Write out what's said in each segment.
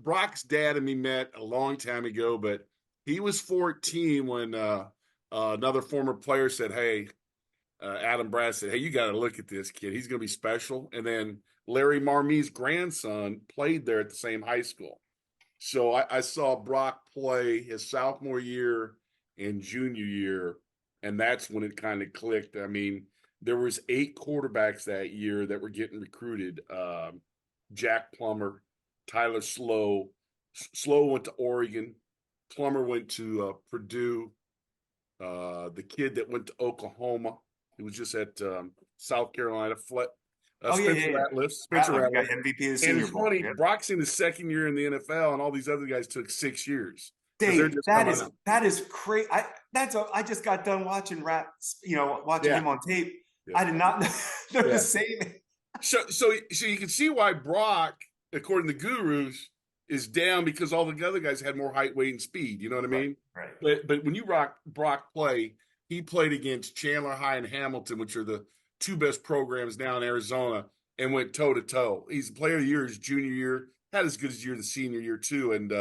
Brock's dad and me met a long time ago, but he was 14 when another former player said, "Hey," Adam Brass said, "Hey, you got to look at this kid. He's going to be special." And then Larry Marmee's grandson played there at the same high school. So I saw Brock play his sophomore year and junior year, and that's when it kind of clicked. I mean, there was 8 quarterbacks that year that were getting recruited. Jack Plummer, Tyler Slow. Slow went to Oregon. Plummer went to Purdue. The kid that went to Oklahoma, he was just at South Carolina. Spencer Ratliff. Spencer Ratliff Ratliff. got MVP of the And Senior it's Bowl. funny, Yep. Brock's in his second year in the NFL, and all these other guys took 6 years because they're Dave, just that coming is up. that is crazy. I just got done watching watching him on tape. Yeah. I did not know they're Yeah. the same. So you can see why Brock, according to gurus, is down because all the other guys had more height, weight, and speed. You know what I mean? Right. But when you Brock play, he played against Chandler High and Hamilton, which are the 2 best programs now in Arizona, and went toe to toe. He's the player of the year his junior year, had as good as year the senior year too. And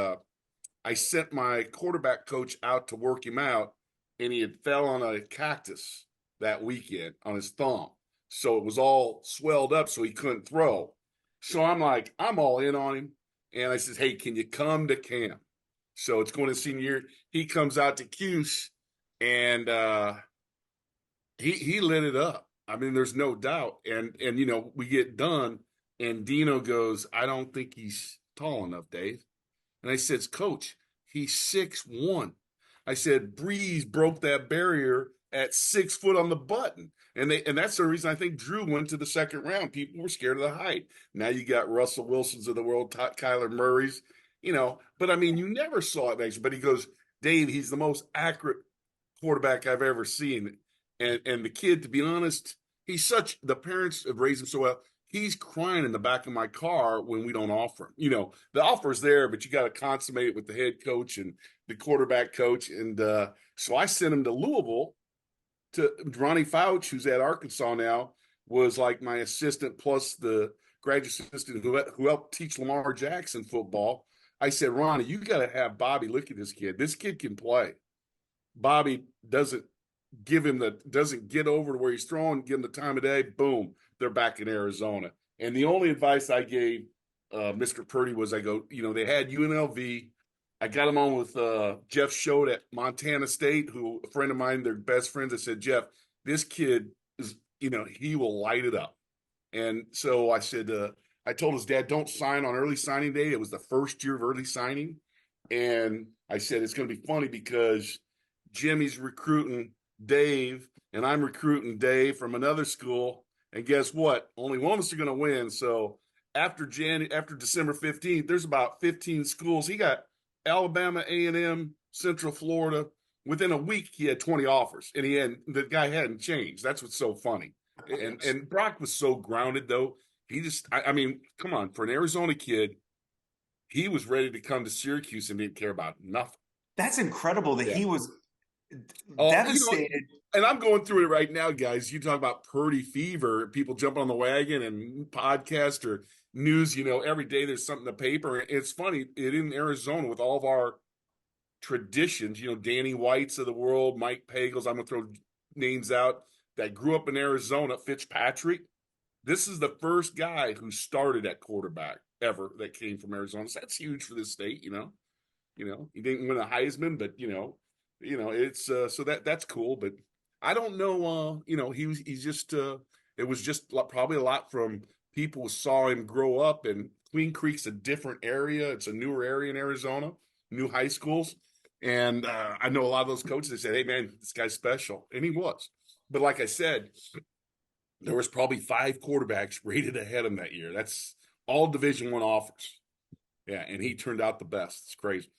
I sent my quarterback coach out to work him out, and he had fell on a cactus that weekend on his thumb. So it was all swelled up so he couldn't throw. So I'm like, I'm all in on him. And I says, "Hey, can you come to camp?" So it's going to senior year. He comes out to Cuse, and he lit it up. I mean, there's no doubt. And we get done, and Dino goes, "I don't think he's tall enough, Dave." And I says, "Coach, he's 6'1". I said, "Breeze broke that barrier at 6 foot on the button." And that's the reason I think Drew went to the second round. People were scared of the height. Now you got Russell Wilsons of the world, Kyler Murray's, but I mean, you never saw it actually. But he goes, "Dave, he's the most accurate quarterback I've ever seen." And the kid, to be honest, the parents have raised him so well. He's crying in the back of my car when we don't offer him. The offer's there, but you got to consummate it with the head coach and the quarterback coach. And so I sent him to Louisville to Ronnie Fouch, who's at Arkansas now, was like my assistant plus the graduate assistant who helped teach Lamar Jackson football. I said, "Ronnie, you got to have Bobby look at this kid. This kid can play." Bobby doesn't get over to where he's throwing, give him the time of day. Boom, they're back in Arizona. And the only advice I gave Mr. Purdy was, I go, they had UNLV. I got him on with Jeff Schode at Montana State, who a friend of mine, they're best friends. I said, "Jeff, this kid is, he will light it up." And so I said, I told his dad, "Don't sign on early signing day." It was the first year of early signing. And I said, "It's going to be funny because Jimmy's recruiting Dave, and I'm recruiting Dave from another school. And guess what? Only one of us are going to win." So after December 15th, there's about 15 schools. He got Alabama, A&M, Central Florida. Within a week, he had 20 offers, and the guy hadn't changed. That's what's so funny. And Brock was so grounded, though. He just, I mean, come on, for an Arizona kid, he was ready to come to Syracuse and didn't care about nothing. That's incredible that he was Oh, devastated. And I'm going through it right now, guys. You talk about Purdy fever, people jump on the wagon and podcast or news, every day there's something in the paper. It's funny, in Arizona with all of our traditions, Danny Whites of the world, Mike Pagels, I'm going to throw names out, that grew up in Arizona, Fitzpatrick. This is the first guy who started at quarterback ever that came from Arizona. So that's huge for this state, He didn't win a Heisman, but, it's so that's cool. But I don't know, he's just, it was just probably a lot from people who saw him grow up. And Queen Creek's a different area. It's a newer area in Arizona, new high schools. And I know a lot of those coaches, they said, "Hey, man, this guy's special." And he was. But like I said, there was probably 5 quarterbacks rated ahead of him that year. That's all Division I offers. Yeah, and he turned out the best. It's crazy.